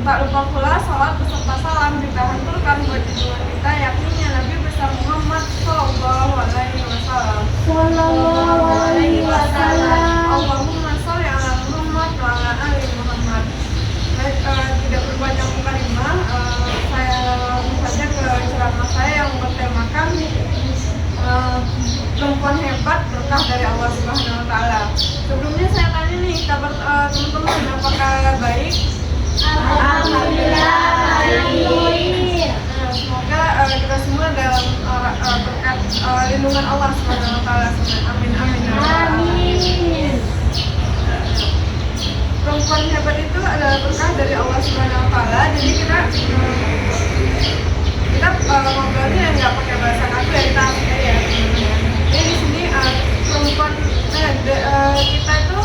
Tak lupa pula salat beserta salam kita hanturkan buat junjungan kita, yakni Nabi besar Muhammad Sallallahu Alaihi Wasallam. Allahumma sholli ala Muhammad wa ala ali Muhammad. Baik, tidak berbanyak mukalimah, saya langsung saja ke ceramah saya yang bertemakan perempuan hebat berkah dari Allah Subhanahu Wa Taala. Sebelumnya saya tanya nih kabar teman-teman, apakah baik? Alhamdulillah baik. Semoga kita semua dalam berkat lindungan Allah Subhanahu Wa Taala. Amin amin. Amin. Perempuan hebat itu adalah berkah dari Allah Subhanahu Wa Taala. Jadi kita ngobrolnya nggak pakai bahasa kaku ya, kita ya. Jadi di sini perempuan kita itu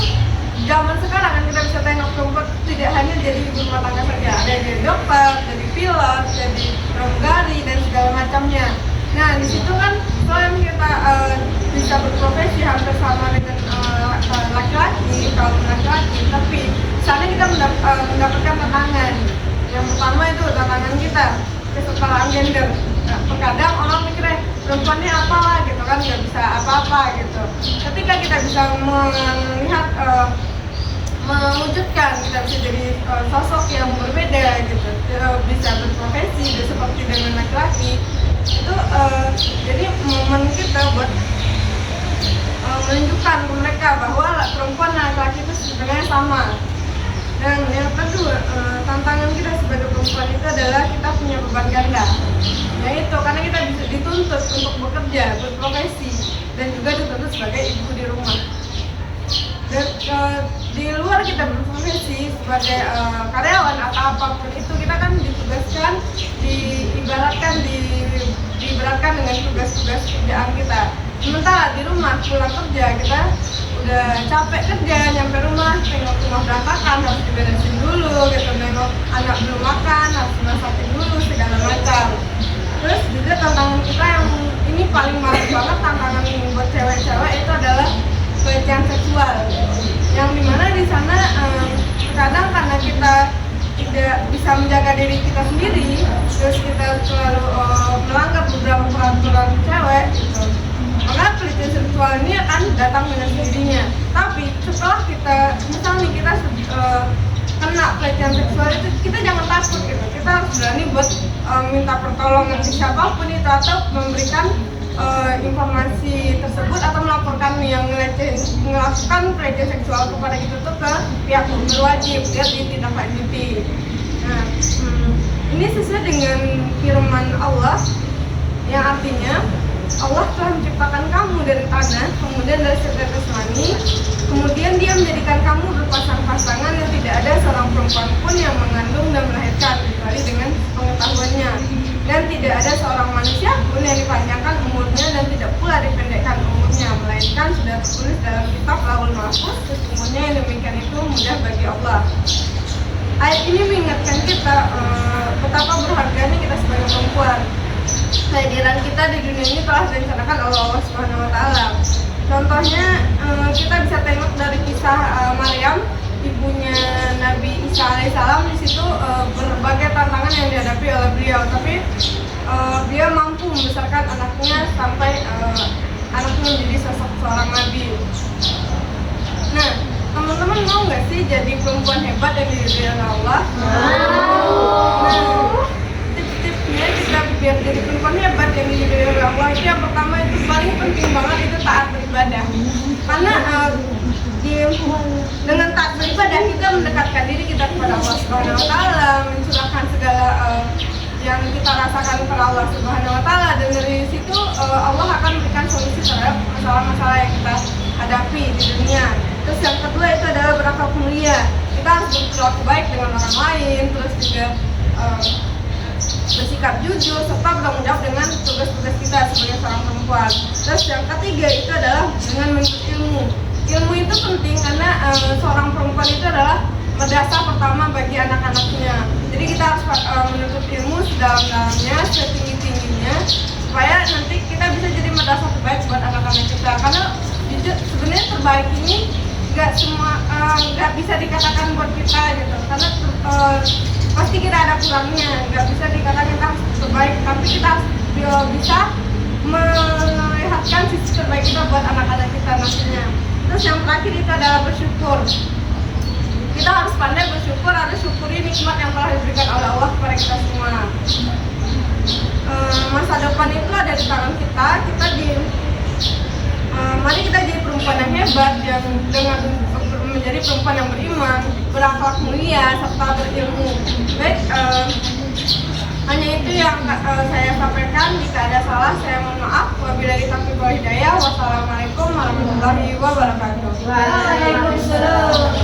zaman sekarang kan kita bisa tengok perempuan tidak hanya jadi ibu rumah tangga saja, ada yang jadi dokter, jadi pilot, jadi pramugari dan segala macamnya. Nah di situ kan selain kita bisa berprofesi hampir sama dengan laki-laki, kaum laki-laki, tapi sana kita mendapatkan tantangan. Yang pertama itu tantangan kita kesetaraan gender. Nah, terkadang orang mikirnya perempuan ini apalah gitu kan, nggak bisa apa-apa gitu. Ketika kita bisa melihat mewujudkan, kita bisa jadi sosok yang berbeda gitu, bisa berprofesi seperti dengan laki-laki, itu jadi momen kita buat menunjukkan ke mereka bahwa perempuan dan laki-laki itu sebenarnya sama. Dan yang kedua, tantangan kita sebagai perempuan itu adalah kita punya beban ganda, yaitu karena kita bisa dituntut untuk bekerja, berprofesi, dan juga dituntut sebagai ibu di rumah. Dan di luar kita berprofesi sebagai karyawan atau apapun itu, kita kan ditugaskan, diibaratkan diberatkan dengan tugas-tugas kerjaan kita. Sementara di rumah pulang kerja kita udah capek kerja, nyampe rumah tengok rumah berantakan, harus diberesin dulu gitu, nengok anak belum makan, harus masakin dulu segala macam. Terus juga tantangan kita yang ini paling males banget, tantangan buat cewek-cewek itu adalah pelecehan seksual, yang dimana di sana terkadang karena kita tidak bisa menjaga diri kita sendiri, terus kita selalu melanggar beberapa peraturan cewek gitu, maka pelecehan seksual ini akan datang dengan sendirinya. Tapi setelah kita misalnya kita kena pelecehan seksual itu, kita jangan takut gitu, kita harus berani buat minta pertolongan ke siapapun itu, atau memberikan informasi tersebut, atau melaporkan yang melakukan pelecehan seksual kepada kita tuh ke pihak berwajib biar ditindaklanjuti. Nah, ini sesuai dengan firman Allah yang artinya Allah telah menciptakan kamu dari tanah, kemudian dari setetes jasmani, kemudian Dia menjadikan kamu berpasang-pasangan yang tidak ada seorang perempuan pun yang mengandung dan melahirkan kecuali dengan pengetahuannya, dan tidak ada seorang manusia pun yang dipanjangkan umurnya dan tidak pula dipendekkan umurnya, melainkan sudah tertulis dalam kitab Lauhul Mahfuz. Sesungguhnya yang demikian itu mudah bagi Allah. Ayat ini mengingatkan kita betapa berharganya kita sebagai perempuan. Kehadiran kita di dunia ini telah direncanakan oleh Allah Subhanahu Wa Taala. Contohnya kita bisa tengok dari kisah Maryam, ibunya Nabi Isa alaihissalam. Di situ berbagai tantangan yang dihadapi oleh beliau, tapi dia mampu membesarkan anaknya sampai anaknya menjadi sosok seorang nabi. Nah, teman-teman mau nggak sih jadi perempuan hebat yang diridhoi oleh Allah? Nah, tips-tipsnya kita biar jadi perempuan hebat yang diridhoi oleh Allah itu yang pertama, itu paling penting banget, itu taat beribadah. Karena dengan taat beribadah kita mendekatkan diri kita kepada Allah Subhanahu Wa Taala, mencurahkan segala yang kita rasakan kepada Allah Subhanahu Wa Taala, dan dari situ Allah akan memberikan solusi terhadap masalah-masalah yang kita hadapi di dunia. Terus yang kedua itu adalah berakhlak mulia. Kita harus berperilaku baik dengan orang lain, terus juga bersikap jujur, serta bertanggung jawab dengan tugas-tugas kita sebagai seorang perempuan. Terus yang ketiga itu adalah dengan menuntut ilmu. Ilmu itu penting karena seorang perempuan itu adalah madrasah pertama bagi anak-anaknya. Jadi kita harus menuntut ilmu sedalam-dalamnya, setinggi-tingginya, supaya nanti kita bisa jadi madrasah terbaik buat anak-anak kita. Karena sebenarnya terbaik ini nggak bisa dikatakan buat kita gitu. Karena pasti kita ada kurangnya, nggak bisa dikatakan kita harus terbaik, tapi kita harus bisa melihatkan sisi terbaik kita buat anak-anak kita nantinya. Terus yang terakhir itu adalah bersyukur. Kita harus pandai bersyukur, harus syukuri nikmat yang telah diberikan oleh Allah kepada kita semua. Masa depan itu ada di tangan kita. Mari kita jadi perempuan yang hebat, yang dengan menjadi perempuan yang beriman, berakhlak mulia, serta berilmu. Baik, hanya itu yang saya sampaikan. Jika ada salah, saya mohon maaf. Wabillahi taufiq wal hidayah. Wassalamualaikum warahmatullahi wabarakatuh. Waalaikumsalam.